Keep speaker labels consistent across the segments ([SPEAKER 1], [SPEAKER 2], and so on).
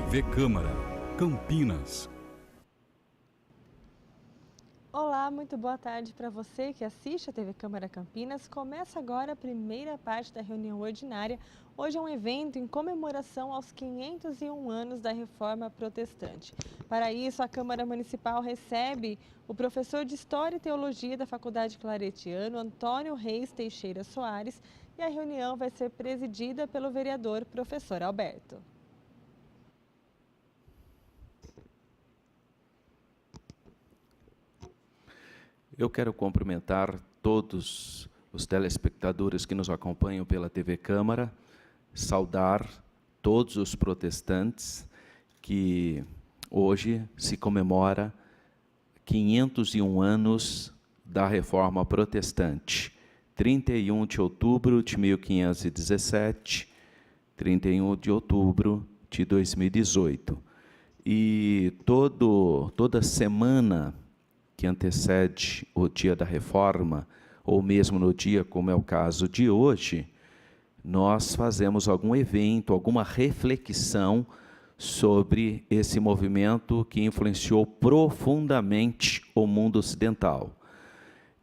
[SPEAKER 1] TV Câmara, Campinas.
[SPEAKER 2] Olá, muito boa tarde para você que assiste a TV Câmara Campinas. Começa agora a primeira parte da reunião ordinária. Hoje é um evento em comemoração aos 501 anos da Reforma Protestante. Para isso, a Câmara Municipal recebe o professor de História e Teologia da Faculdade Claretiano, Antônio Reis Teixeira Soares, e a reunião vai ser presidida pelo vereador professor Alberto.
[SPEAKER 3] Eu quero cumprimentar todos os telespectadores que nos acompanham pela TV Câmara, saudar todos os protestantes que hoje se comemora 501 anos da Reforma Protestante, 31 de outubro de 1517, 31 de outubro de 2018. E toda semana que antecede o dia da Reforma, ou mesmo no dia, como é o caso de hoje, nós fazemos algum evento, alguma reflexão sobre esse movimento que influenciou profundamente o mundo ocidental.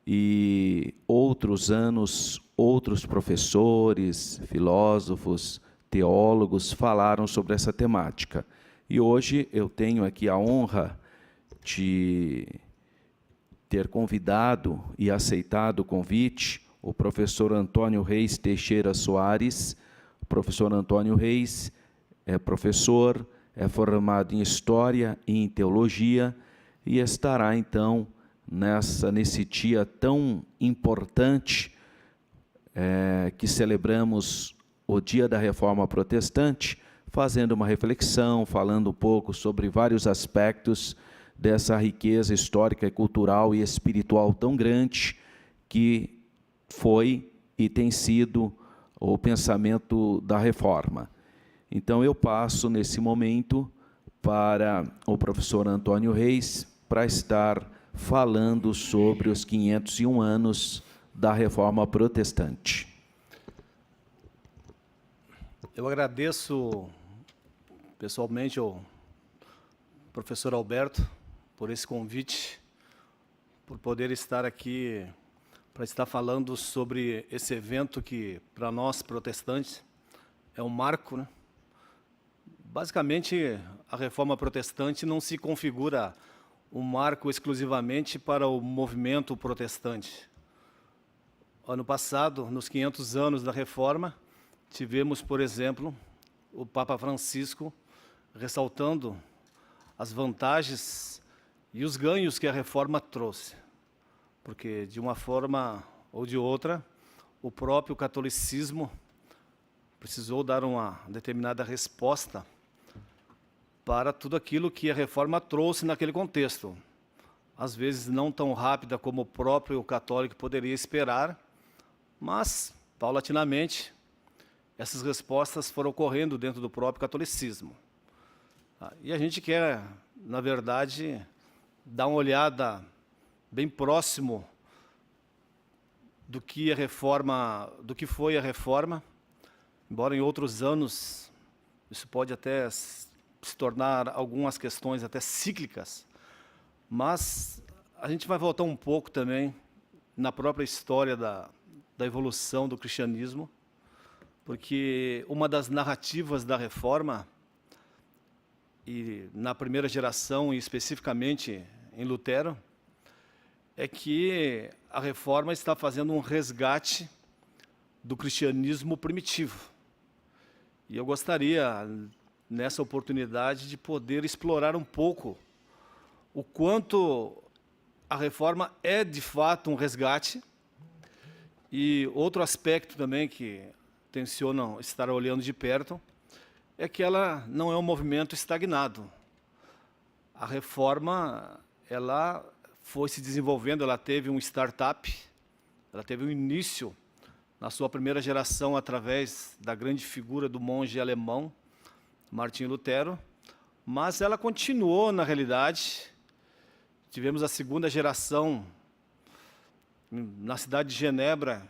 [SPEAKER 3] E outros anos, outros professores, filósofos, teólogos falaram sobre essa temática. E hoje eu tenho aqui a honra de ter convidado e aceitado o convite o professor Antônio Reis Teixeira Soares. O professor Antônio Reis é professor, é formado em História e em Teologia e estará, então, nesse dia tão importante que celebramos o Dia da Reforma Protestante, fazendo uma reflexão, falando um pouco sobre vários aspectos dessa riqueza histórica, cultural e espiritual tão grande que foi e tem sido o pensamento da Reforma. Então eu passo nesse momento para o professor Antônio Reis para estar falando sobre os 501 anos da Reforma Protestante.
[SPEAKER 4] Eu agradeço pessoalmente ao professor Alberto por esse convite, por poder estar aqui para estar falando sobre esse evento que, para nós protestantes, é um marco, né? Basicamente, a Reforma Protestante não se configura um marco exclusivamente para o movimento protestante. Ano passado, nos 500 anos da Reforma, tivemos, por exemplo, o Papa Francisco ressaltando as vantagens e os ganhos que a Reforma trouxe. Porque, de uma forma ou de outra, o próprio catolicismo precisou dar uma determinada resposta para tudo aquilo que a Reforma trouxe naquele contexto. Às vezes não tão rápida como o próprio católico poderia esperar, mas, paulatinamente, essas respostas foram ocorrendo dentro do próprio catolicismo. E a gente quer, na verdade, dar uma olhada bem próximo do que foi a Reforma, embora em outros anos isso pode até se tornar algumas questões até cíclicas, mas a gente vai voltar um pouco também na própria história da evolução do cristianismo, porque uma das narrativas da Reforma, e na primeira geração, e especificamente em Lutero, é que a Reforma está fazendo um resgate do cristianismo primitivo. E eu gostaria, nessa oportunidade, de poder explorar um pouco o quanto a Reforma é, de fato, um resgate. E outro aspecto também que tenciono estar olhando de perto é que ela não é um movimento estagnado. A Reforma, ela foi se desenvolvendo, ela teve um startup, ela teve um início na sua primeira geração através da grande figura do monge alemão, Martinho Lutero, mas ela continuou na realidade. Tivemos a segunda geração na cidade de Genebra,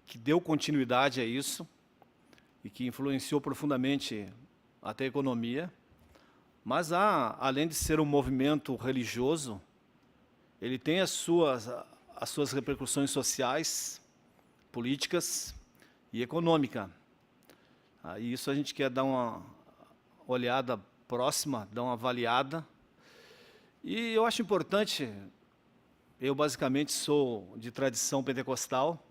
[SPEAKER 4] que deu continuidade a isso e que influenciou profundamente até a economia. Mas, além de ser um movimento religioso, ele tem as suas repercussões sociais, políticas e econômicas. E isso a gente quer dar uma olhada próxima, dar uma avaliada. E eu acho importante, eu basicamente sou de tradição pentecostal,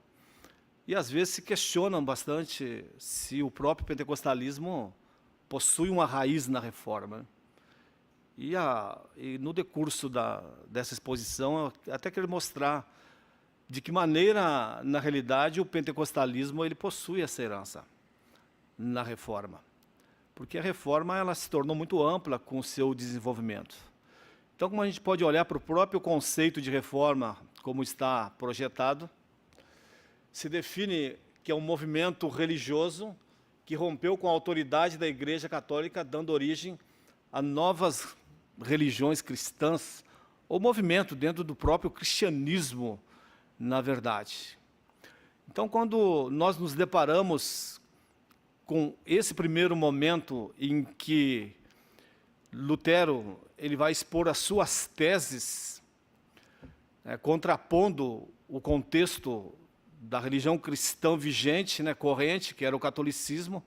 [SPEAKER 4] e às vezes se questionam bastante se o próprio pentecostalismo possui uma raiz na Reforma. E no decurso dessa exposição, eu até quero mostrar de que maneira, na realidade, o pentecostalismo ele possui essa herança na Reforma. Porque a Reforma ela se tornou muito ampla com o seu desenvolvimento. Então, como a gente pode olhar para o próprio conceito de Reforma, como está projetado, se define que é um movimento religioso que rompeu com a autoridade da Igreja Católica, dando origem a novas religiões cristãs, ou movimento dentro do próprio cristianismo, na verdade. Então, quando nós nos deparamos com esse primeiro momento em que Lutero ele vai expor as suas teses, contrapondo o contexto da religião cristã vigente, corrente, que era o catolicismo,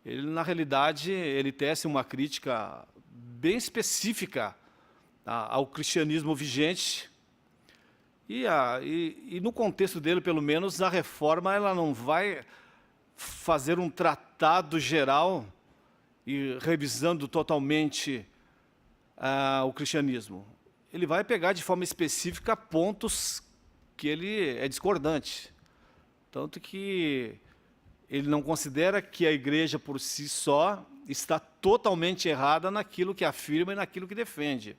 [SPEAKER 4] ele, na realidade, ele tece uma crítica bem específica ao cristianismo vigente, e no contexto dele, pelo menos, a Reforma ela não vai fazer um tratado geral e revisando totalmente o cristianismo. Ele vai pegar de forma específica pontos que ele é discordante. Tanto que ele não considera que a igreja por si só está totalmente errada naquilo que afirma e naquilo que defende.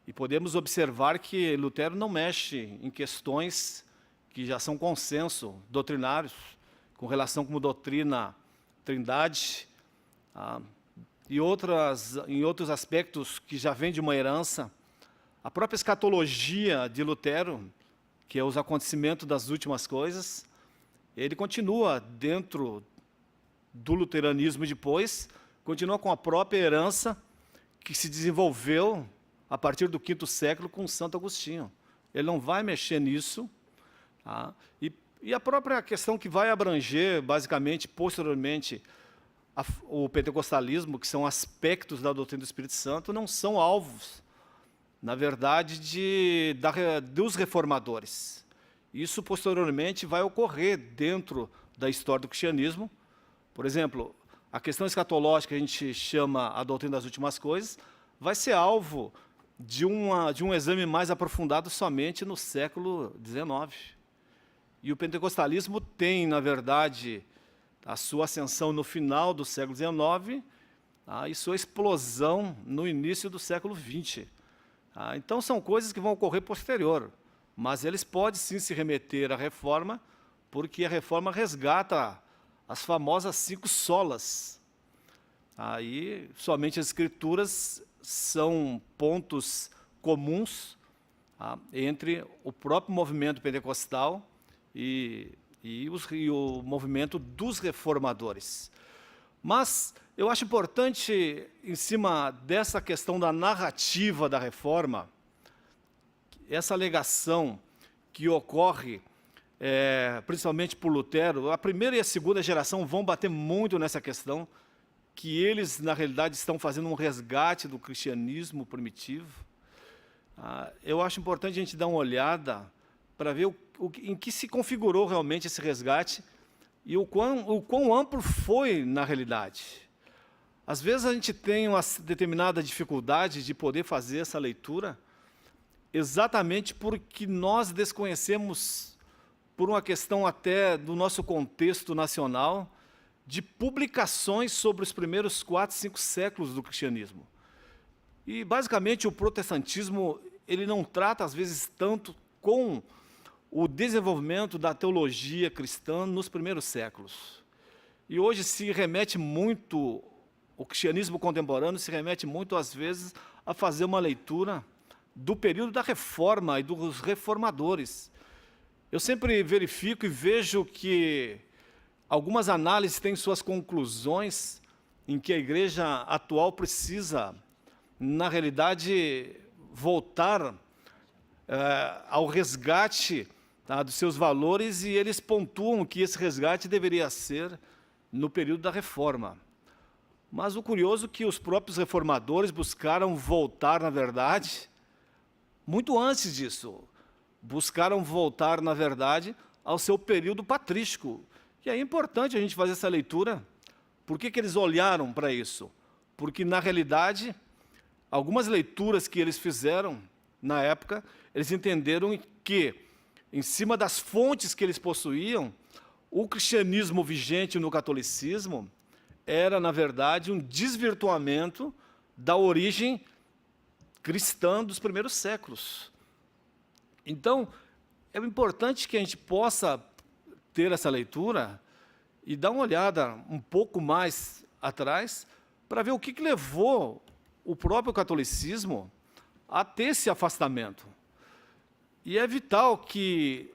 [SPEAKER 4] E podemos observar que Lutero não mexe em questões que já são consenso doutrinários, com relação como doutrina Trindade, e em outros aspectos que já vêm de uma herança. A própria escatologia de Lutero, que é os acontecimentos das últimas coisas, ele continua dentro do luteranismo depois, continua com a própria herança que se desenvolveu a partir do V século com Santo Agostinho. Ele não vai mexer nisso. E a própria questão que vai abranger, basicamente, posteriormente, o pentecostalismo, que são aspectos da doutrina do Espírito Santo, não são alvos, na verdade, dos reformadores. Isso, posteriormente, vai ocorrer dentro da história do cristianismo. Por exemplo, a questão escatológica, que a gente chama a doutrina das últimas coisas, vai ser alvo de um exame mais aprofundado somente no século XIX. E o pentecostalismo tem, na verdade, a sua ascensão no final do século XIX e sua explosão no início do século XX. Então, são coisas que vão ocorrer posterior, mas eles podem sim se remeter à Reforma, porque a Reforma resgata as famosas 5 solas. Aí, somente as Escrituras são pontos comuns entre o próprio movimento pentecostal e o movimento dos reformadores. Mas eu acho importante, em cima dessa questão da narrativa da Reforma, essa alegação que ocorre, principalmente por Lutero, a primeira e a segunda geração vão bater muito nessa questão, que eles, na realidade, estão fazendo um resgate do cristianismo primitivo. Eu acho importante a gente dar uma olhada para ver em que se configurou realmente esse resgate e o quão amplo foi na realidade. Às vezes a gente tem uma determinada dificuldade de poder fazer essa leitura, exatamente porque nós desconhecemos, por uma questão até do nosso contexto nacional, de publicações sobre os primeiros 4, 5 séculos do cristianismo. E, basicamente, o protestantismo ele não trata, às vezes, tanto com o desenvolvimento da teologia cristã nos primeiros séculos. E hoje se remete muito, o cristianismo contemporâneo se remete muito, às vezes, a fazer uma leitura do período da Reforma e dos reformadores. Eu sempre verifico e vejo que algumas análises têm suas conclusões em que a igreja atual precisa, na realidade, voltar ao resgate, tá, dos seus valores, e eles pontuam que esse resgate deveria ser no período da Reforma. Mas o curioso é que os próprios reformadores buscaram voltar, na verdade, muito antes disso. Buscaram voltar, na verdade, ao seu período patrístico. E é importante a gente fazer essa leitura. Por que eles olharam para isso? Porque, na realidade, algumas leituras que eles fizeram na época, eles entenderam que, em cima das fontes que eles possuíam, o cristianismo vigente no catolicismo era, na verdade, um desvirtuamento da origem cristã dos primeiros séculos. Então, é importante que a gente possa ter essa leitura e dar uma olhada um pouco mais atrás para ver o que levou o próprio catolicismo a ter esse afastamento. E é vital que,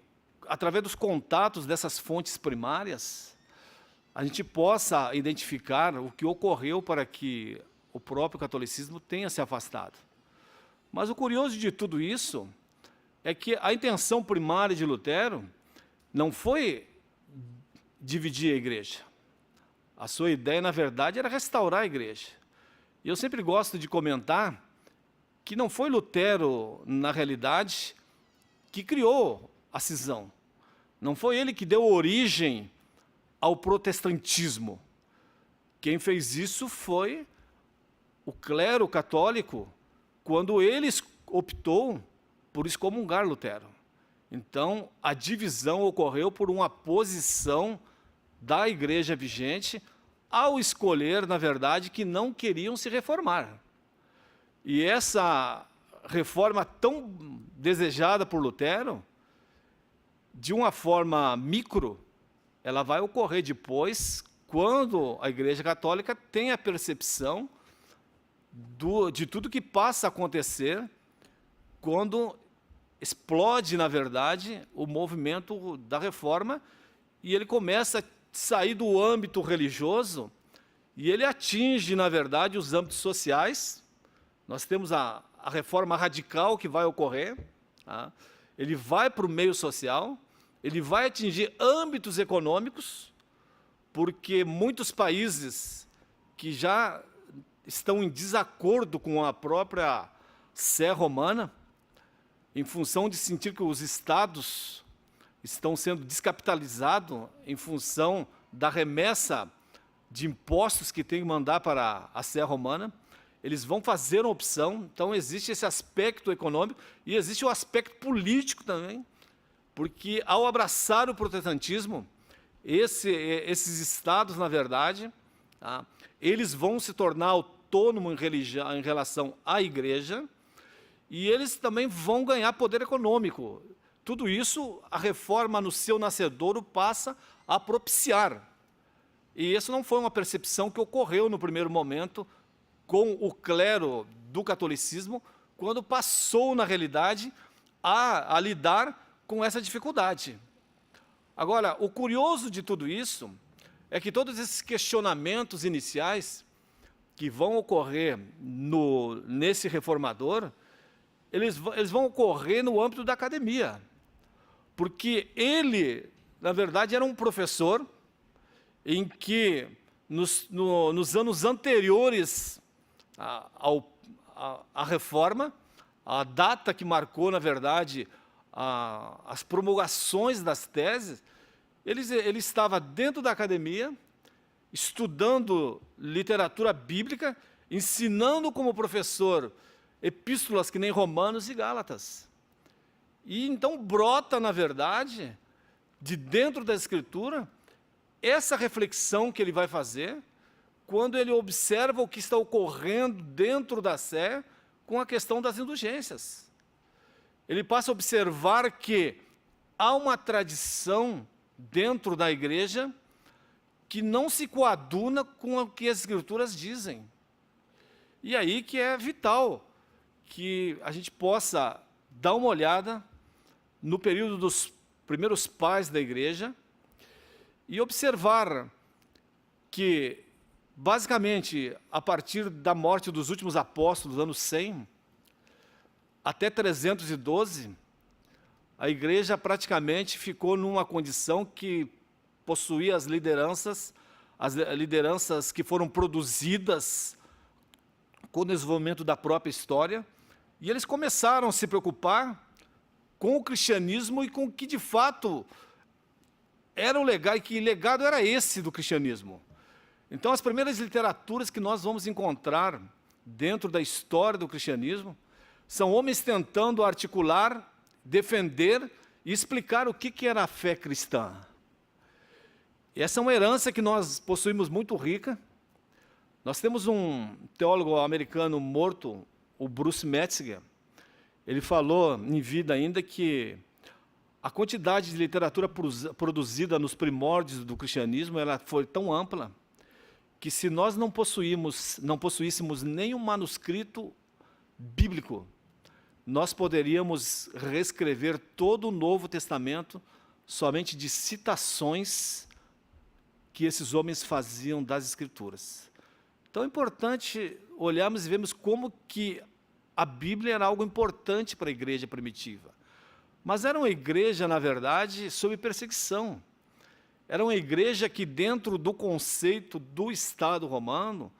[SPEAKER 4] através dos contatos dessas fontes primárias, a gente possa identificar o que ocorreu para que o próprio catolicismo tenha se afastado. Mas o curioso de tudo isso é que a intenção primária de Lutero não foi dividir a igreja. A sua ideia, na verdade, era restaurar a igreja. E eu sempre gosto de comentar que não foi Lutero, na realidade, que criou a cisão. Não foi ele que deu origem ao protestantismo. Quem fez isso foi o clero católico, quando ele optou por excomungar Lutero. Então, a divisão ocorreu por uma posição da igreja vigente ao escolher, na verdade, que não queriam se reformar. E essa reforma tão desejada por Lutero, de uma forma micro, ela vai ocorrer depois, quando a Igreja Católica tem a percepção de tudo que passa a acontecer, quando explode, na verdade, o movimento da reforma, e ele começa a sair do âmbito religioso, e ele atinge, na verdade, os âmbitos sociais. Nós temos a reforma radical que vai ocorrer, tá? Ele vai para o meio social, ele vai atingir âmbitos econômicos, porque muitos países que já estão em desacordo com a própria Sé romana, em função de sentir que os estados estão sendo descapitalizados em função da remessa de impostos que tem que mandar para a Sé romana, eles vão fazer uma opção. Então, existe esse aspecto econômico e existe o aspecto político também, porque, ao abraçar o protestantismo, esses estados, na verdade, tá, eles vão se tornar autônomos em relação à igreja, e eles também vão ganhar poder econômico. Tudo isso, a reforma no seu nascedouro passa a propiciar. E isso não foi uma percepção que ocorreu no primeiro momento com o clero do catolicismo, quando passou, na realidade, a lidar com essa dificuldade. Agora, o curioso de tudo isso é que todos esses questionamentos iniciais que vão ocorrer nesse reformador, eles vão ocorrer no âmbito da academia, porque ele, na verdade, era um professor em que, nos anos anteriores à reforma, a data que marcou, na verdade, as promulgações das teses, ele estava dentro da academia, estudando literatura bíblica, ensinando como professor epístolas que nem Romanos e Gálatas. E então brota, na verdade, de dentro da Escritura, essa reflexão que ele vai fazer, quando ele observa o que está ocorrendo dentro da Sé com a questão das indulgências. Ele passa a observar que há uma tradição dentro da igreja que não se coaduna com o que as Escrituras dizem. E aí que é vital que a gente possa dar uma olhada no período dos primeiros pais da igreja e observar que, Basicamente, a partir da morte dos últimos apóstolos, anos 100, até 312, a igreja praticamente ficou numa condição que possuía as lideranças que foram produzidas com o desenvolvimento da própria história, e eles começaram a se preocupar com o cristianismo e com o que, de fato, era o legado, e que legado era esse do cristianismo. Então, as primeiras literaturas que nós vamos encontrar dentro da história do cristianismo são homens tentando articular, defender e explicar o que era a fé cristã. E essa é uma herança que nós possuímos muito rica. Nós temos um teólogo americano morto, o Bruce Metzger. Ele falou em vida ainda que a quantidade de literatura produzida nos primórdios do cristianismo ela foi tão ampla que se nós não possuíssemos nenhum manuscrito bíblico, nós poderíamos reescrever todo o Novo Testamento somente de citações que esses homens faziam das Escrituras. Então é importante olharmos e vermos como que a Bíblia era algo importante para a igreja primitiva. Mas era uma igreja, na verdade, sob perseguição. Era uma igreja que, dentro do conceito do Estado romano,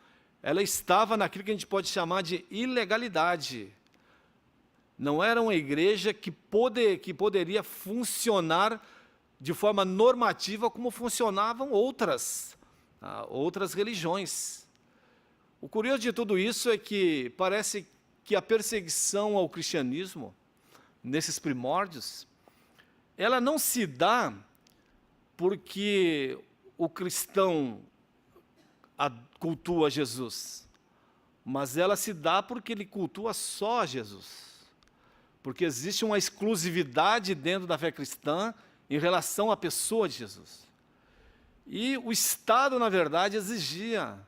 [SPEAKER 4] ela estava naquilo que a gente pode chamar de ilegalidade. Não era uma igreja que poderia funcionar de forma normativa como funcionavam outras religiões. O curioso de tudo isso é que parece que a perseguição ao cristianismo, nesses primórdios, ela não se dá porque o cristão cultua Jesus, mas ela se dá porque ele cultua só Jesus. Porque existe uma exclusividade dentro da fé cristã em relação à pessoa de Jesus. E o Estado, na verdade, exigia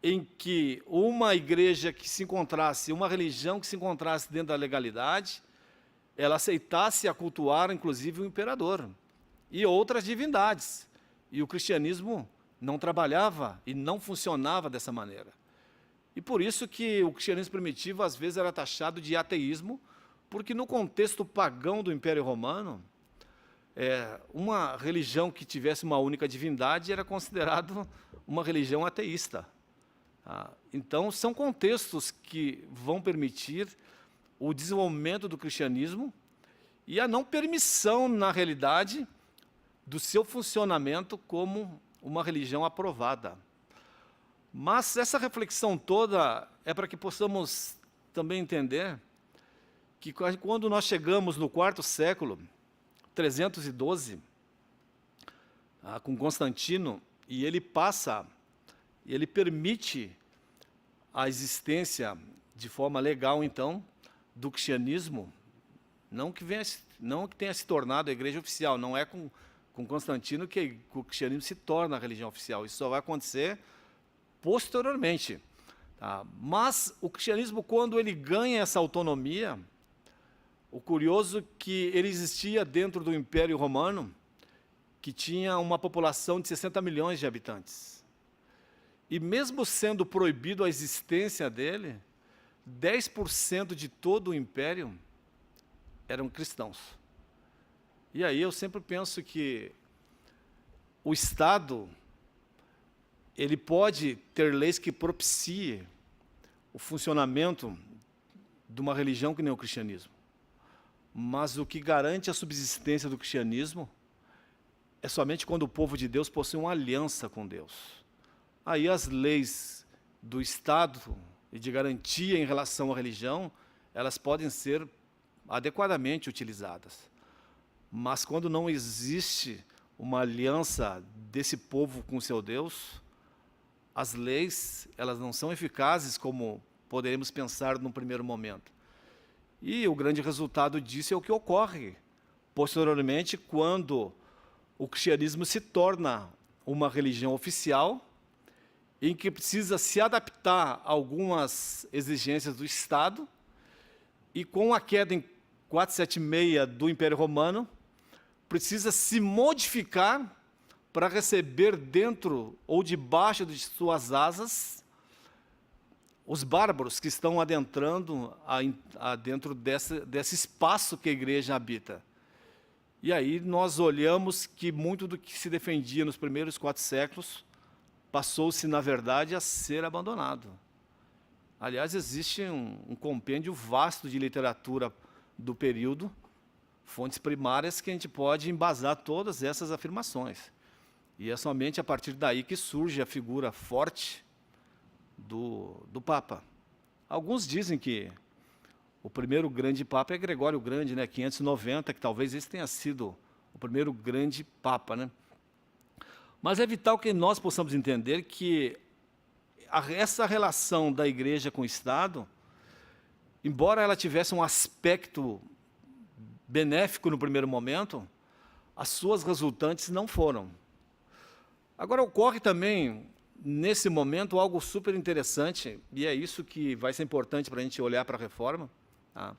[SPEAKER 4] em que uma igreja que se encontrasse, uma religião que se encontrasse dentro da legalidade, ela aceitasse a cultuar, inclusive, o imperador e outras divindades. E o cristianismo não trabalhava e não funcionava dessa maneira. E por isso que o cristianismo primitivo, às vezes, era taxado de ateísmo, porque no contexto pagão do Império Romano, uma religião que tivesse uma única divindade era considerado uma religião ateísta. Então, são contextos que vão permitir o desenvolvimento do cristianismo e a não permissão, na realidade, do seu funcionamento como uma religião aprovada. Mas essa reflexão toda é para que possamos também entender que quando nós chegamos no quarto século, 312, com Constantino, e ele permite a existência de forma legal, então, do cristianismo, não que tenha se tornado a igreja oficial, não é com Constantino que o cristianismo se torna a religião oficial, isso só vai acontecer posteriormente. Mas o cristianismo, quando ele ganha essa autonomia, o curioso é que ele existia dentro do Império Romano, que tinha uma população de 60 milhões de habitantes. E mesmo sendo proibido a existência dele, 10% de todo o império eram cristãos. E aí eu sempre penso que o Estado, ele pode ter leis que propiciem o funcionamento de uma religião que nem o cristianismo. Mas o que garante a subsistência do cristianismo é somente quando o povo de Deus possui uma aliança com Deus. Aí as leis do Estado e de garantia em relação à religião, elas podem ser adequadamente utilizadas. Mas quando não existe uma aliança desse povo com o seu Deus, as leis, elas não são eficazes como poderíamos pensar num primeiro momento. E o grande resultado disso é o que ocorre posteriormente quando o cristianismo se torna uma religião oficial, em que precisa se adaptar a algumas exigências do Estado, e com a queda em 476 do Império Romano, precisa se modificar para receber dentro ou debaixo de suas asas os bárbaros que estão adentrando dentro desse espaço que a igreja habita. E aí nós olhamos que muito do que se defendia nos primeiros 4 séculos passou-se, na verdade, a ser abandonado. Aliás, existe um compêndio vasto de literatura do período, fontes primárias que a gente pode embasar todas essas afirmações. E é somente a partir daí que surge a figura forte do Papa. Alguns dizem que o primeiro grande Papa é Gregório o Grande, né, 590, que talvez esse tenha sido o primeiro grande Papa, né? Mas é vital que nós possamos entender que essa relação da Igreja com o Estado, embora ela tivesse um aspecto benéfico no primeiro momento, as suas resultantes não foram. Agora, ocorre também, nesse momento, algo super interessante, e é isso que vai ser importante para a gente olhar para a Reforma. Tá?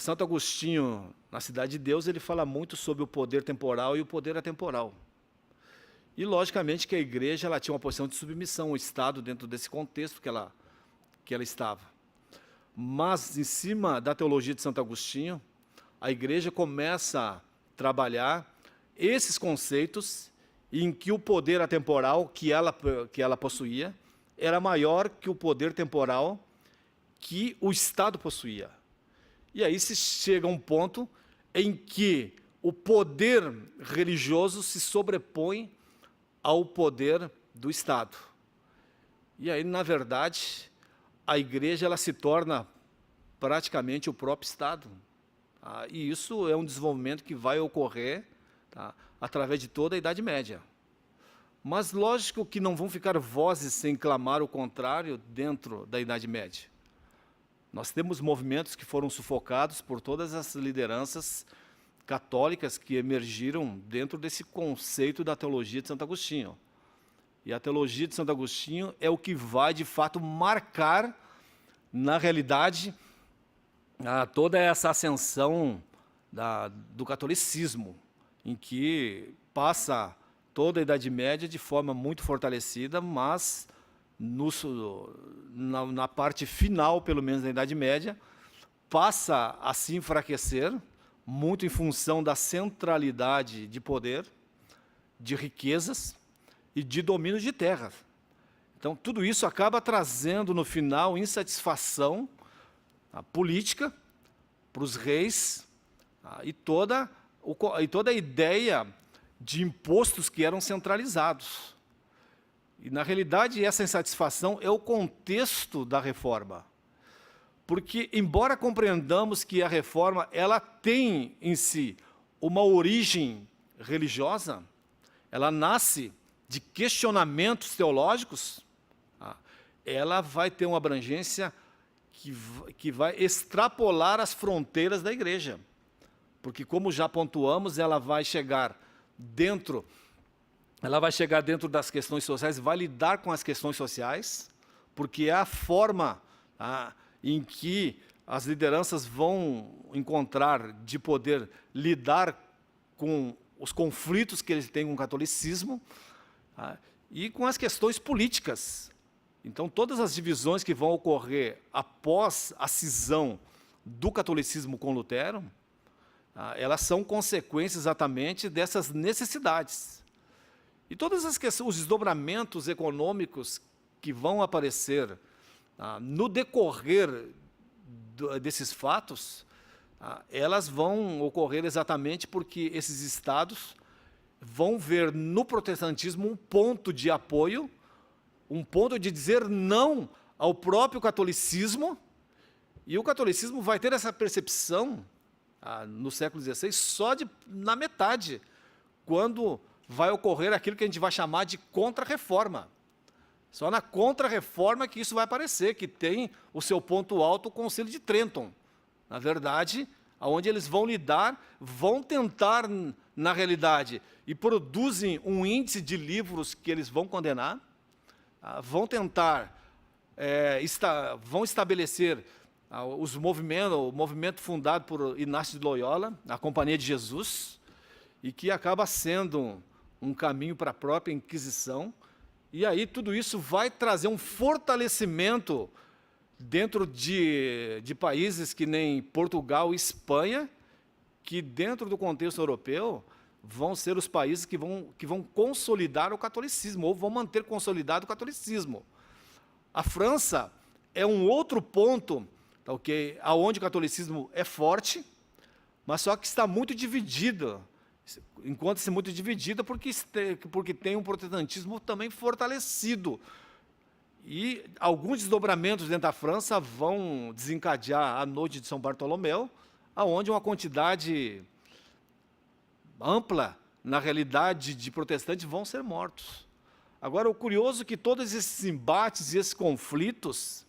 [SPEAKER 4] Santo Agostinho, na Cidade de Deus, ele fala muito sobre o poder temporal e o poder atemporal. E, logicamente, que a igreja ela tinha uma posição de submissão ao Estado dentro desse contexto que ela estava. Mas, em cima da teologia de Santo Agostinho, a igreja começa a trabalhar esses conceitos em que o poder atemporal que ela possuía era maior que o poder temporal que o Estado possuía. E aí se chega a um ponto em que o poder religioso se sobrepõe ao poder do Estado. E aí, na verdade, a igreja ela se torna praticamente o próprio Estado. Tá? E isso é um desenvolvimento que vai ocorrer, tá, através de toda a Idade Média. Mas, lógico que não vão ficar vozes sem clamar o contrário dentro da Idade Média. Nós temos movimentos que foram sufocados por todas as lideranças católicas que emergiram dentro desse conceito da teologia de Santo Agostinho. E a teologia de Santo Agostinho é o que vai, de fato, marcar, na realidade, toda essa ascensão do catolicismo, em que passa toda a Idade Média de forma muito fortalecida, mas na parte final, pelo menos da Idade Média, passa a se enfraquecer, muito em função da centralidade de poder, de riquezas e de domínio de terra. Então, tudo isso acaba trazendo, no final, insatisfação política para os reis e toda a ideia de impostos que eram centralizados. E, na realidade, essa insatisfação é o contexto da reforma. Porque, embora compreendamos que a reforma ela tem em si uma origem religiosa, ela nasce de questionamentos teológicos, ela vai ter uma abrangência que vai extrapolar as fronteiras da igreja. Porque, como já pontuamos, ela vai chegar dentro das questões sociais, vai lidar com as questões sociais, porque é a forma em que as lideranças vão encontrar de poder lidar com os conflitos que eles têm com o catolicismo e com as questões políticas. Então, todas as divisões que vão ocorrer após a cisão do catolicismo com Lutero, elas são consequências exatamente dessas necessidades. E todas as questões, os desdobramentos econômicos que vão aparecer no decorrer desses fatos, elas vão ocorrer exatamente porque esses estados vão ver no protestantismo um ponto de apoio, um ponto de dizer não ao próprio catolicismo, e o catolicismo vai ter essa percepção no século XVI só na metade, quando vai ocorrer aquilo que a gente vai chamar de contra-reforma. Só na contra-reforma que isso vai aparecer, que tem o seu ponto alto o Concílio de Trenton. Na verdade, onde eles vão lidar, vão tentar, na realidade, e produzem um índice de livros que eles vão condenar, vão tentar, vão estabelecer o movimento fundado por Inácio de Loyola, a Companhia de Jesus, e que acaba sendo um caminho para a própria Inquisição, e aí tudo isso vai trazer um fortalecimento dentro de países que nem Portugal e Espanha, que dentro do contexto europeu vão ser os países que vão consolidar o catolicismo, ou vão manter consolidado o catolicismo. A França é um outro ponto, okay, onde o catolicismo é forte, mas só que está muito dividida, encontra-se muito dividida porque tem um protestantismo também fortalecido. E alguns desdobramentos dentro da França vão desencadear a noite de São Bartolomeu, aonde uma quantidade ampla, na realidade, de protestantes vão ser mortos. Agora, o curioso é que todos esses embates e esses conflitos,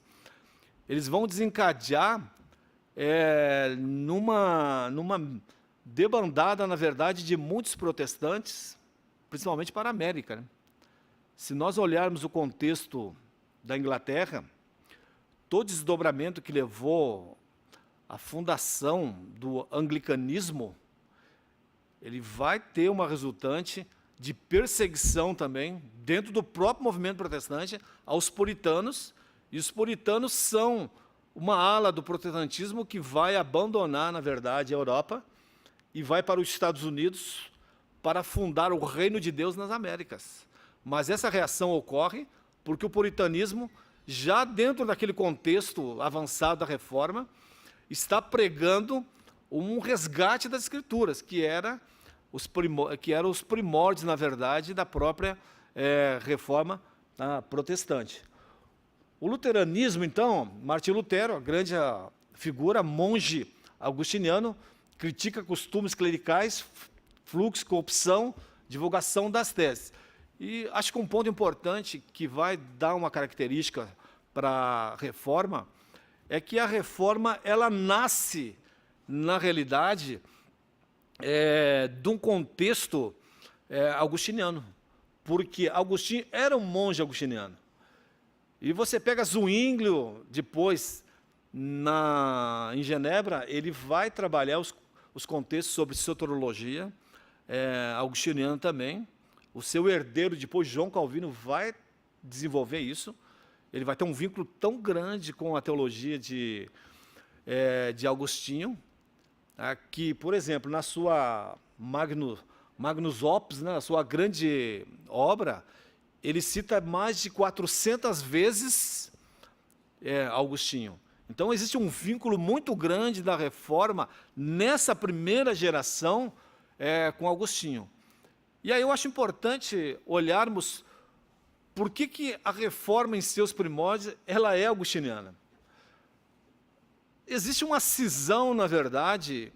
[SPEAKER 4] eles vão desencadear numa debandada, na verdade, de muitos protestantes, principalmente para a América, né? Se nós olharmos o contexto da Inglaterra, todo o desdobramento que levou à fundação do anglicanismo, ele vai ter uma resultante de perseguição também, dentro do próprio movimento protestante, aos puritanos, e os puritanos são uma ala do protestantismo que vai abandonar, na verdade, a Europa e vai para os Estados Unidos para fundar o reino de Deus nas Américas. Mas essa reação ocorre porque o puritanismo, já dentro daquele contexto avançado da Reforma, está pregando um resgate das Escrituras, que eram os primórdios, na verdade, da própria Reforma protestante. O luteranismo, então, Martinho Lutero, a grande figura, monge agustiniano, critica costumes clericais, fluxo, corrupção, divulgação das teses. E acho que um ponto importante que vai dar uma característica para a Reforma é que a Reforma ela nasce, na realidade, de um contexto agustiniano, porque Agostinho era um monge agustiniano. E você pega Zwinglio, depois, em Genebra, ele vai trabalhar os contextos sobre soteriologia, agustiniano também. O seu herdeiro, depois, João Calvino, vai desenvolver isso. Ele vai ter um vínculo tão grande com a teologia de Agostinho, que, por exemplo, na sua Magnus Opus, né, na sua grande obra, ele cita mais de 400 vezes Agostinho. Então, existe um vínculo muito grande da Reforma nessa primeira geração com Agostinho. E aí eu acho importante olharmos por que a Reforma, em seus primórdios, ela é agustiniana. Existe uma cisão, na verdade,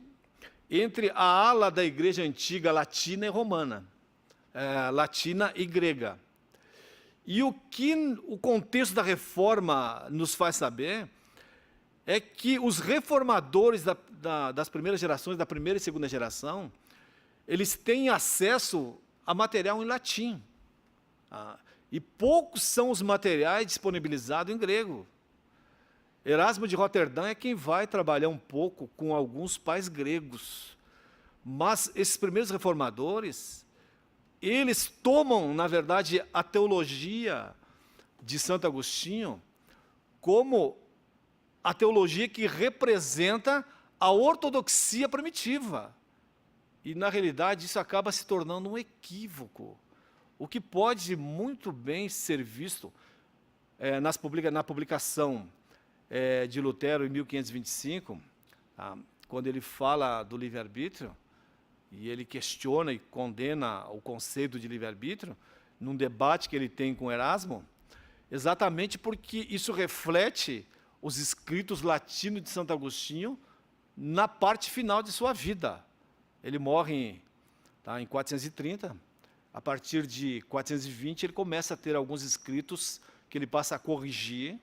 [SPEAKER 4] entre a ala da Igreja Antiga latina e romana, latina e grega. E o que o contexto da Reforma nos faz saber é que os reformadores das primeiras gerações, da primeira e segunda geração, eles têm acesso a material em latim. E poucos são os materiais disponibilizados em grego. Erasmo de Roterdã é quem vai trabalhar um pouco com alguns pais gregos. Mas esses primeiros reformadores, eles tomam, na verdade, a teologia de Santo Agostinho como a teologia que representa a ortodoxia primitiva. E, na realidade, isso acaba se tornando um equívoco, o que pode muito bem ser visto na publicação de Lutero, em 1525, quando ele fala do livre-arbítrio, e ele questiona e condena o conceito de livre-arbítrio, num debate que ele tem com Erasmo, exatamente porque isso reflete os escritos latinos de Santo Agostinho na parte final de sua vida. Ele morre em 430, a partir de 420 ele começa a ter alguns escritos que ele passa a corrigir.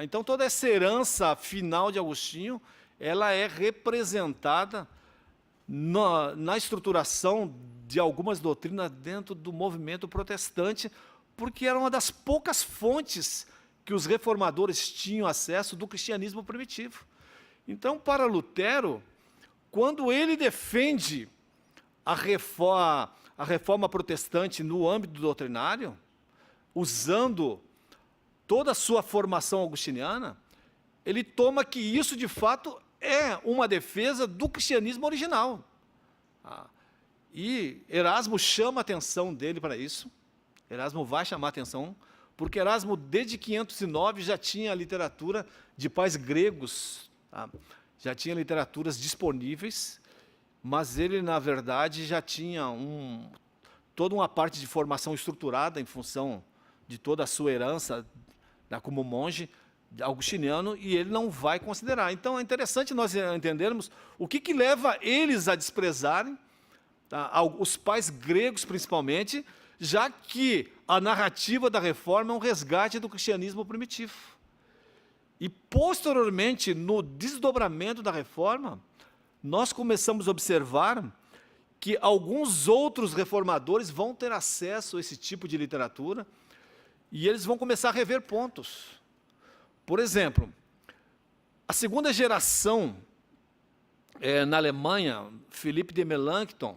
[SPEAKER 4] Então toda essa herança final de Agostinho, ela é representada na estruturação de algumas doutrinas dentro do movimento protestante, porque era uma das poucas fontes que os reformadores tinham acesso do cristianismo primitivo. Então, para Lutero, quando ele defende a reforma protestante no âmbito doutrinário, usando toda a sua formação augustiniana, ele toma que isso, de fato, é uma defesa do cristianismo original. E Erasmo chama a atenção dele para isso. Erasmo vai chamar a atenção, porque Erasmo, desde 509, já tinha literatura de pais gregos, já tinha literaturas disponíveis, mas ele, na verdade, já tinha toda uma parte de formação estruturada em função de toda a sua herança como monge augustiniano, e ele não vai considerar. Então, é interessante nós entendermos o que leva eles a desprezarem, os pais gregos, principalmente, já que a narrativa da reforma é um resgate do cristianismo primitivo. E, posteriormente, no desdobramento da reforma, nós começamos a observar que alguns outros reformadores vão ter acesso a esse tipo de literatura e eles vão começar a rever pontos. Por exemplo, a segunda geração na Alemanha, Philippe de Melanchthon,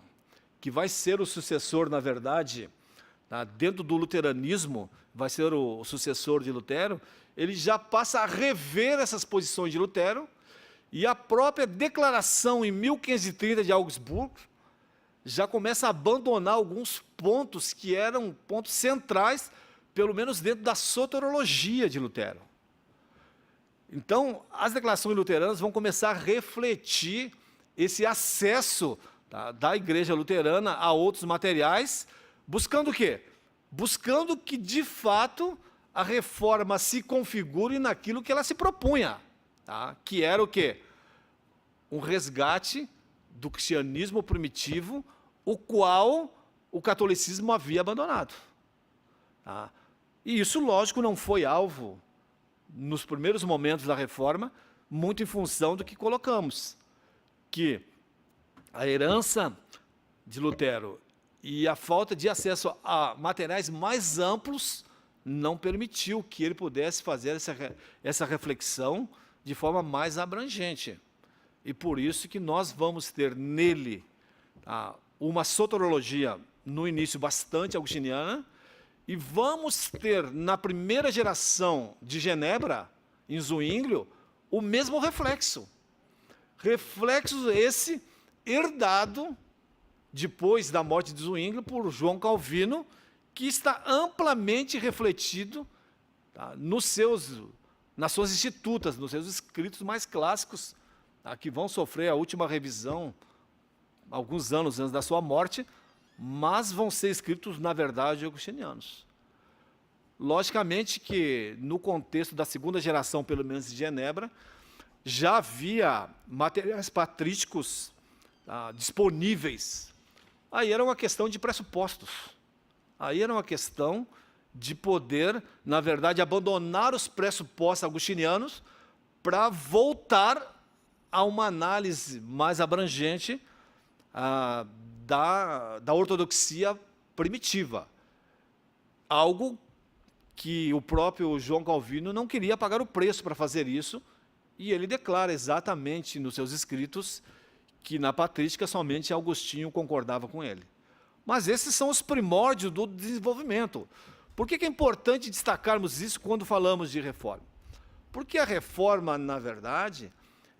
[SPEAKER 4] que vai ser o sucessor, na verdade, dentro do luteranismo, vai ser o sucessor de Lutero, ele já passa a rever essas posições de Lutero, e a própria declaração em 1530 de Augsburgo já começa a abandonar alguns pontos que eram pontos centrais, pelo menos dentro da soteriologia de Lutero. Então, as declarações luteranas vão começar a refletir esse acesso da igreja luterana a outros materiais, buscando o quê? Buscando que, de fato, a reforma se configure naquilo que ela se propunha, que era o quê? Um resgate do cristianismo primitivo, o qual o catolicismo havia abandonado. E isso, lógico, não foi alvo, nos primeiros momentos da reforma, muito em função do que colocamos, que a herança de Lutero e a falta de acesso a materiais mais amplos não permitiu que ele pudesse fazer essa reflexão de forma mais abrangente. E por isso que nós vamos ter nele uma soteriologia, no início, bastante augustiniana, e vamos ter, na primeira geração de Genebra, em Zwinglio, o mesmo reflexo. Reflexo esse herdado, depois da morte de Zwinglio, por João Calvino, que está amplamente refletido nas suas institutas, nos seus escritos mais clássicos, que vão sofrer a última revisão alguns anos antes da sua morte, mas vão ser escritos, na verdade, augustinianos. Logicamente que, no contexto da segunda geração, pelo menos de Genebra, já havia materiais patrísticos disponíveis. Aí era uma questão de pressupostos. Aí era uma questão de poder, na verdade, abandonar os pressupostos agustinianos para voltar a uma análise mais abrangente da ortodoxia primitiva. Algo que o próprio João Calvino não queria pagar o preço para fazer isso, e ele declara exatamente nos seus escritos que na patrística somente Agostinho concordava com ele. Mas esses são os primórdios do desenvolvimento. Por que é importante destacarmos isso quando falamos de reforma? Porque a reforma, na verdade,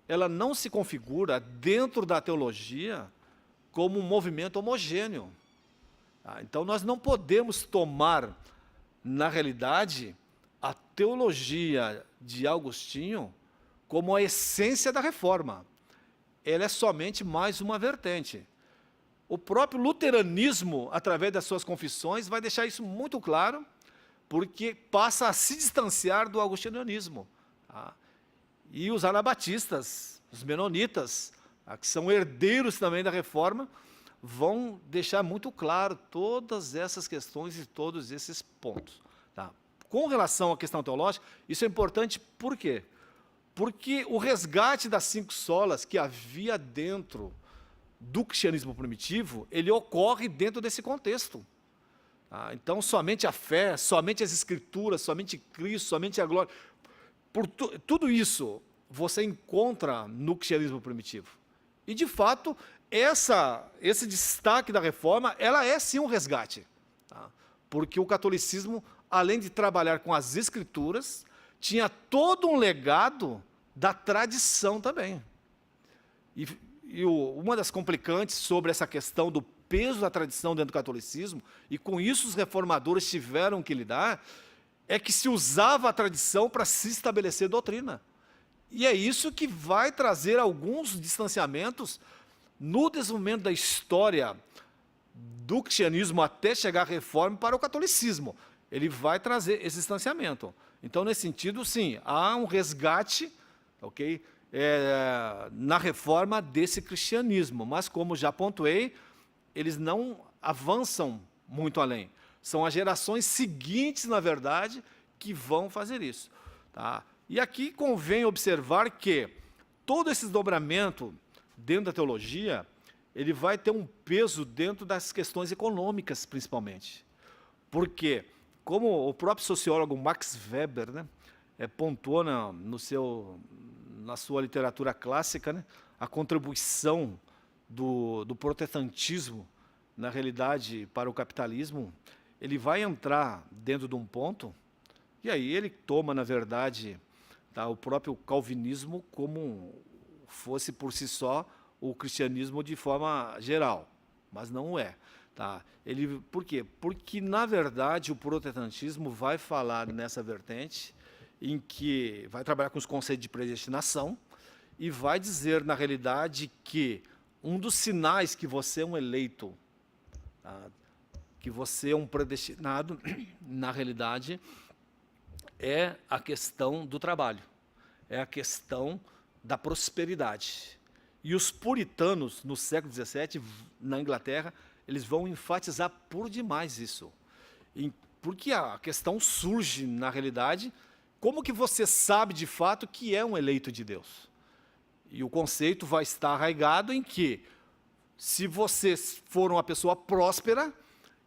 [SPEAKER 4] ela não se configura dentro da teologia como um movimento homogêneo. Então, nós não podemos tomar, na realidade, a teologia de Agostinho como a essência da reforma. Ela é somente mais uma vertente. O próprio luteranismo, através das suas confissões, vai deixar isso muito claro, porque passa a se distanciar do agostinianismo. E os anabatistas, os menonitas, que são herdeiros também da reforma, vão deixar muito claro todas essas questões e todos esses pontos. Com relação à questão teológica, isso é importante por quê? Porque o resgate das 5 solas que havia dentro do cristianismo primitivo, ele ocorre dentro desse contexto. Então, somente a fé, somente as escrituras, somente Cristo, somente a glória, tudo isso você encontra no cristianismo primitivo. E, de fato, esse destaque da reforma, ela é sim um resgate, tá? Porque o catolicismo, além de trabalhar com as escrituras, tinha todo um legado da tradição também. Uma das complicantes sobre essa questão do peso da tradição dentro do catolicismo, e com isso os reformadores tiveram que lidar, é que se usava a tradição para se estabelecer doutrina. E é isso que vai trazer alguns distanciamentos no desenvolvimento da história do cristianismo até chegar à reforma para o catolicismo. Ele vai trazer esse distanciamento. Então, nesse sentido, sim, há um resgate, ok, na reforma desse cristianismo. Mas, como já pontuei, eles não avançam muito além. São as gerações seguintes, na verdade, que vão fazer isso. Tá? E aqui convém observar que todo esse desdobramento dentro da teologia, ele vai ter um peso dentro das questões econômicas, principalmente. Porque, como o próprio sociólogo Max Weber, né, pontuou na sua literatura clássica, né, a contribuição do protestantismo, na realidade, para o capitalismo, ele vai entrar dentro de um ponto, e aí ele toma, na verdade, tá, o próprio calvinismo como fosse por si só o cristianismo de forma geral, mas não é. Tá? Por quê? Porque, na verdade, o protestantismo vai falar nessa vertente, em que vai trabalhar com os conceitos de predestinação, e vai dizer, na realidade, que um dos sinais que você é um eleito, tá? Que você é um predestinado, na realidade, é a questão do trabalho, é a questão da prosperidade. E os puritanos, no século XVII, na Inglaterra, eles vão enfatizar por demais isso. Porque a questão surge, na realidade, como que você sabe de fato que é um eleito de Deus? E o conceito vai estar arraigado em que, se você for uma pessoa próspera,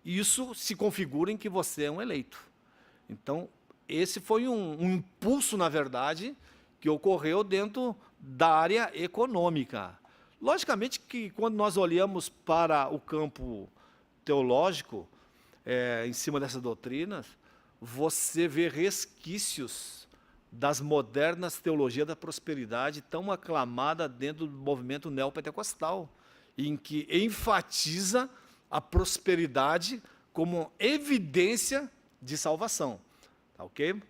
[SPEAKER 4] isso se configura em que você é um eleito. Então, esse foi um impulso, na verdade, que ocorreu dentro da área econômica. Logicamente que, quando nós olhamos para o campo teológico, em cima dessas doutrinas, você vê resquícios das modernas teologias da prosperidade, tão aclamada dentro do movimento neopentecostal, em que enfatiza a prosperidade como evidência de salvação. Tá, ok?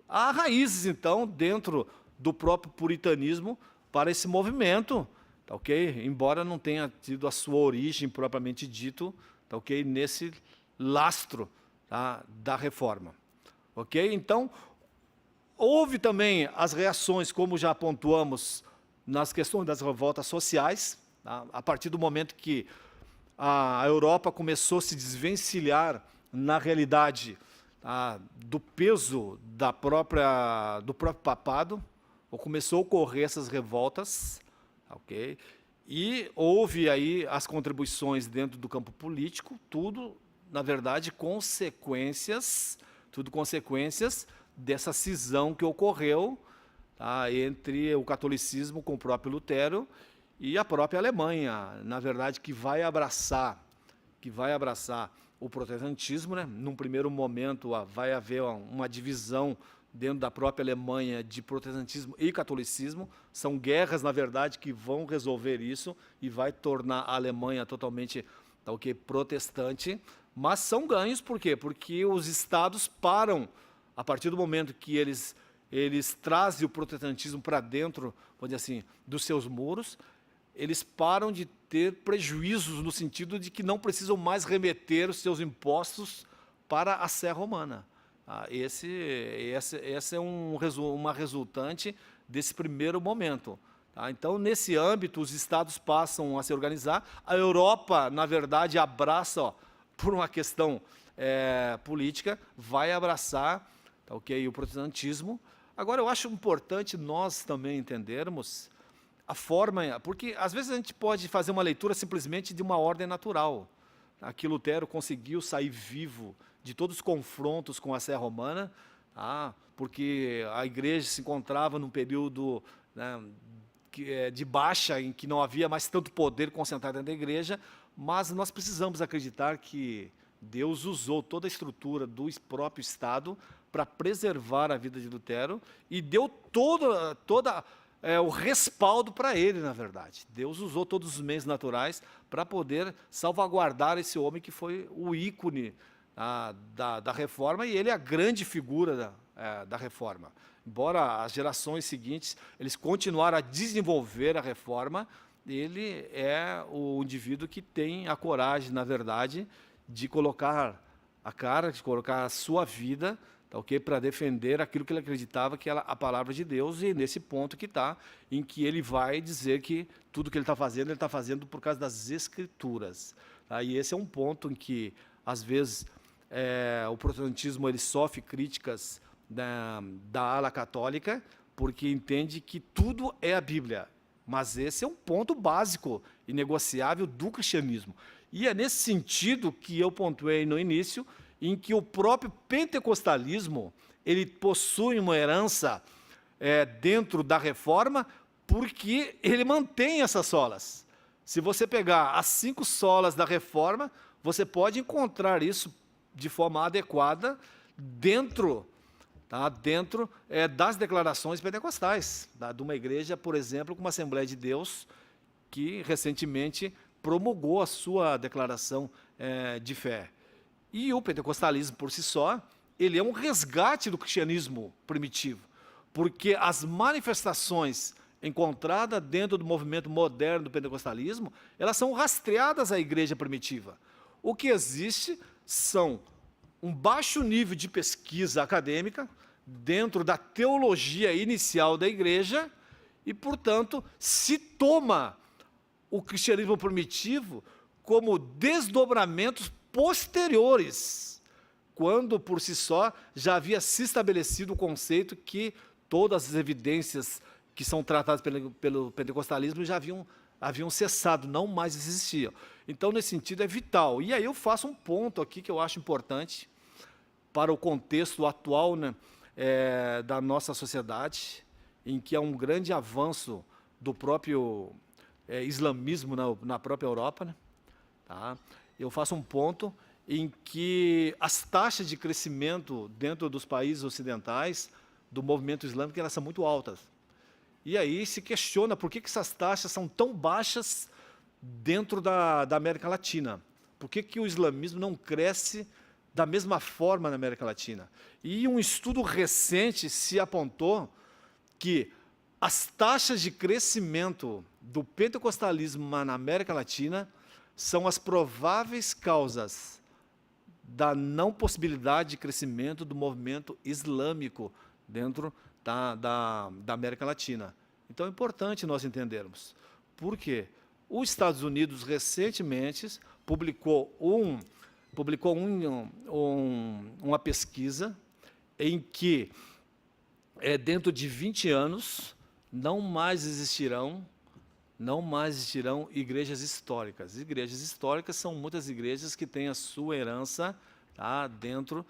[SPEAKER 4] Há raízes, então, dentro do próprio puritanismo para esse movimento, tá, ok? Embora não tenha tido a sua origem propriamente dito, tá, ok? Nesse lastro, tá, da reforma. Ok? Então, houve também as reações, como já pontuamos, nas questões das revoltas sociais, tá? A partir do momento que a Europa começou a se desvencilhar, na realidade, tá, do peso do próprio papado, ou começou a ocorrer essas revoltas, ok? E houve aí as contribuições dentro do campo político, tudo, na verdade, consequências dessa cisão que ocorreu, tá, entre o catolicismo com o próprio Lutero e a própria Alemanha, na verdade, que vai abraçar o protestantismo, né? Num primeiro momento vai haver uma divisão dentro da própria Alemanha de protestantismo e catolicismo. São guerras, na verdade, que vão resolver isso e vai tornar a Alemanha totalmente, tá, ok, protestante. Mas são ganhos, por quê? Porque os estados param, a partir do momento que eles trazem o protestantismo para dentro, vamos dizer assim, dos seus muros, eles param de ter prejuízos no sentido de que não precisam mais remeter os seus impostos para a Sé Romana. Essa é uma resultante desse primeiro momento. Tá? Então, nesse âmbito, os estados passam a se organizar. A Europa, na verdade, abraça, por uma questão política, vai abraçar, tá, ok, o protestantismo. Agora, eu acho importante nós também entendermos a forma, porque às vezes a gente pode fazer uma leitura simplesmente de uma ordem natural. Aqui Lutero conseguiu sair vivo de todos os confrontos com a Sé Romana, tá? Porque a igreja se encontrava num período, né, de baixa, em que não havia mais tanto poder concentrado dentro da igreja, mas nós precisamos acreditar que Deus usou toda a estrutura do próprio Estado para preservar a vida de Lutero e deu o respaldo para ele, na verdade. Deus usou todos os meios naturais para poder salvaguardar esse homem que foi o ícone da Reforma, e ele é a grande figura da Reforma. Embora as gerações seguintes eles continuaram a desenvolver a Reforma, ele é o indivíduo que tem a coragem, na verdade, de colocar a cara, de colocar a sua vida, tá, okay, para defender aquilo que ele acreditava que era a palavra de Deus, e nesse ponto que está, em que ele vai dizer que tudo que ele está fazendo por causa das Escrituras. Tá? E esse é um ponto em que, às vezes, o protestantismo ele sofre críticas da ala católica, porque entende que tudo é a Bíblia. Mas esse é um ponto básico e negociável do cristianismo. E é nesse sentido que eu pontuei no início, em que o próprio pentecostalismo ele possui uma herança dentro da Reforma, porque ele mantém essas solas. Se você pegar as 5 solas da Reforma, você pode encontrar isso de forma adequada dentro das declarações pentecostais, de uma igreja, por exemplo, como a Assembleia de Deus, que recentemente promulgou a sua declaração de fé. E o pentecostalismo, por si só, ele é um resgate do cristianismo primitivo, porque as manifestações encontradas dentro do movimento moderno do pentecostalismo, elas são rastreadas à igreja primitiva. O que existe são um baixo nível de pesquisa acadêmica dentro da teologia inicial da igreja e, portanto, se toma o cristianismo primitivo como desdobramentos posteriores, quando, por si só, já havia se estabelecido o conceito que todas as evidências que são tratadas pelo pentecostalismo já haviam cessado, não mais existiam. Então, nesse sentido, é vital. E aí eu faço um ponto aqui que eu acho importante para o contexto atual, né, da nossa sociedade, em que há um grande avanço do próprio islamismo na própria Europa, né? Tá? Eu faço um ponto em que as taxas de crescimento dentro dos países ocidentais do movimento islâmico elas são muito altas. E aí se questiona por que essas taxas são tão baixas dentro da América Latina. Por que o islamismo não cresce da mesma forma na América Latina? E um estudo recente se apontou que as taxas de crescimento do pentecostalismo na América Latina são as prováveis causas da não possibilidade de crescimento do movimento islâmico dentro da América Latina. Então é importante nós entendermos. Por quê? Os Estados Unidos recentemente publicou uma pesquisa em que dentro de 20 anos não mais existirão igrejas históricas. Igrejas históricas são muitas igrejas que têm a sua herança dentro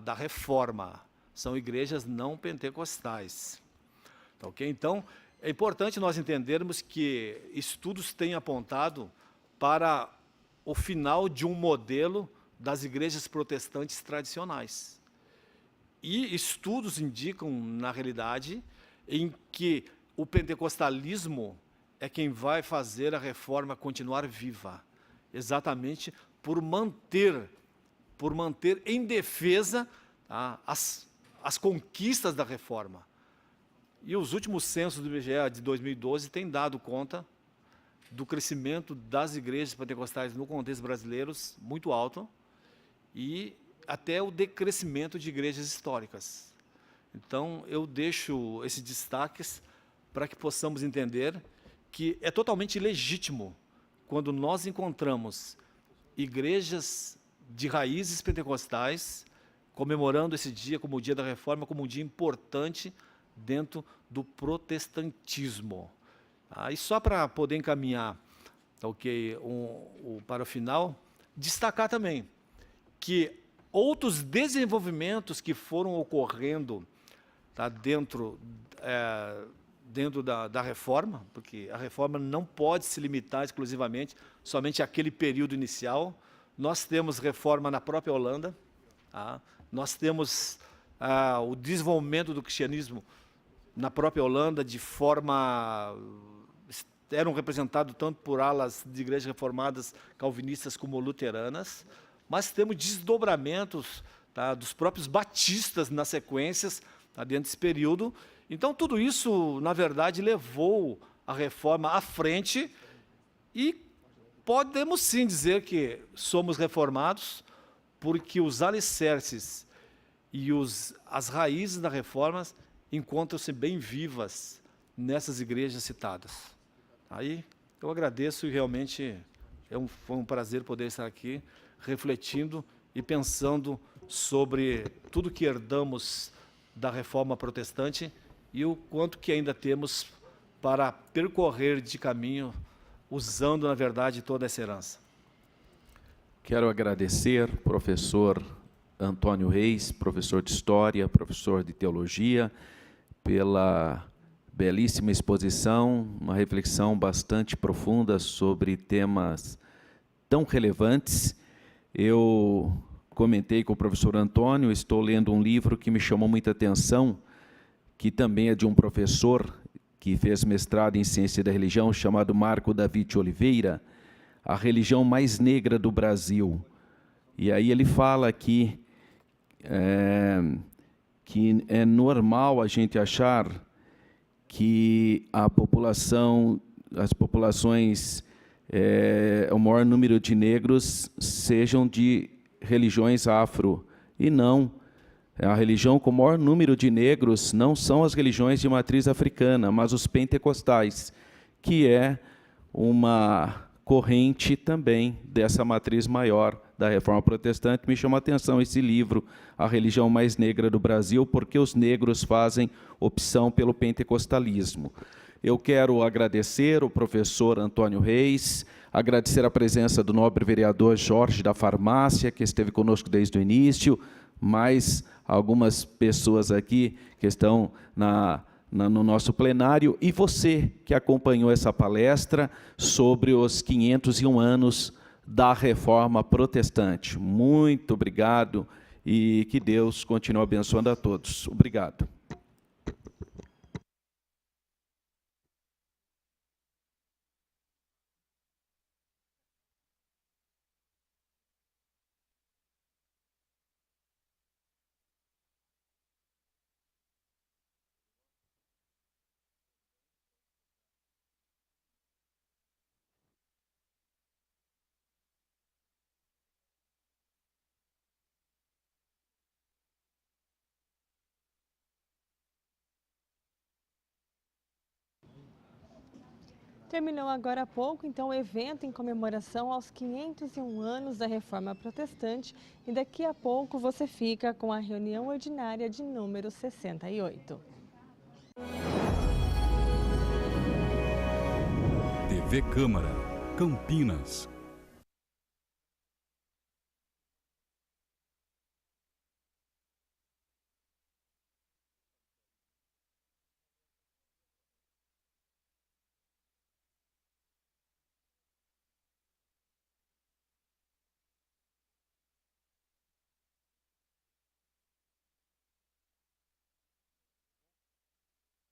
[SPEAKER 4] da Reforma. São igrejas não pentecostais. Tá, okay? Então, é importante nós entendermos que estudos têm apontado para o final de um modelo das igrejas protestantes tradicionais. E estudos indicam, na realidade, em que o pentecostalismo é quem vai fazer a Reforma continuar viva, exatamente por manter em defesa as conquistas da Reforma. E os últimos censos do IBGE de 2012 têm dado conta do crescimento das igrejas pentecostais no contexto brasileiro muito alto e até o decrescimento de igrejas históricas. Então, eu deixo esses destaques para que possamos entender que é totalmente legítimo quando nós encontramos igrejas de raízes pentecostais comemorando esse dia como o dia da Reforma, como um dia importante dentro do protestantismo. E só para poder encaminhar para o final, destacar também que outros desenvolvimentos que foram ocorrendo dentro dentro da reforma, porque a reforma não pode se limitar exclusivamente somente àquele período inicial. Nós temos reforma na própria Holanda, tá? Nós temos o desenvolvimento do cristianismo na própria Holanda de forma... eram representados tanto por alas de igrejas reformadas calvinistas como luteranas, mas temos desdobramentos, tá, dos próprios batistas nas sequências, tá, dentro desse período. Então, tudo isso, na verdade, levou a reforma à frente e podemos sim dizer que somos reformados, porque os alicerces e as raízes da reforma encontram-se bem vivas nessas igrejas citadas. Aí eu agradeço e realmente foi um prazer poder estar aqui refletindo e pensando sobre tudo que herdamos da reforma protestante e o quanto que ainda temos para percorrer de caminho, usando, na verdade, toda essa herança.
[SPEAKER 3] Quero agradecer ao professor Antônio Reis, professor de História, professor de Teologia, pela belíssima exposição, uma reflexão bastante profunda sobre temas tão relevantes. Eu comentei com o professor Antônio, estou lendo um livro que me chamou muita atenção, que também é de um professor que fez mestrado em Ciência da Religião, chamado Marco David de Oliveira, A Religião Mais Negra do Brasil. E aí ele fala aqui que é normal a gente achar que as populações, o maior número de negros sejam de religiões afro, e não. A religião com o maior número de negros não são as religiões de matriz africana, mas os pentecostais, que é uma corrente também dessa matriz maior da Reforma Protestante. Me chama a atenção esse livro, A Religião Mais Negra do Brasil, porque os negros fazem opção pelo pentecostalismo. Eu quero agradecer o professor Antônio Reis, agradecer a presença do nobre vereador Jorge da Farmácia, que esteve conosco desde o início, mais algumas pessoas aqui que estão no nosso plenário, e você que acompanhou essa palestra sobre os 501 anos da Reforma Protestante. Muito obrigado e que Deus continue abençoando a todos. Obrigado.
[SPEAKER 2] Terminou agora há pouco, então, o evento em comemoração aos 501 anos da Reforma Protestante, e daqui a pouco você fica com a reunião ordinária de número 68.
[SPEAKER 1] TV Câmara, Campinas.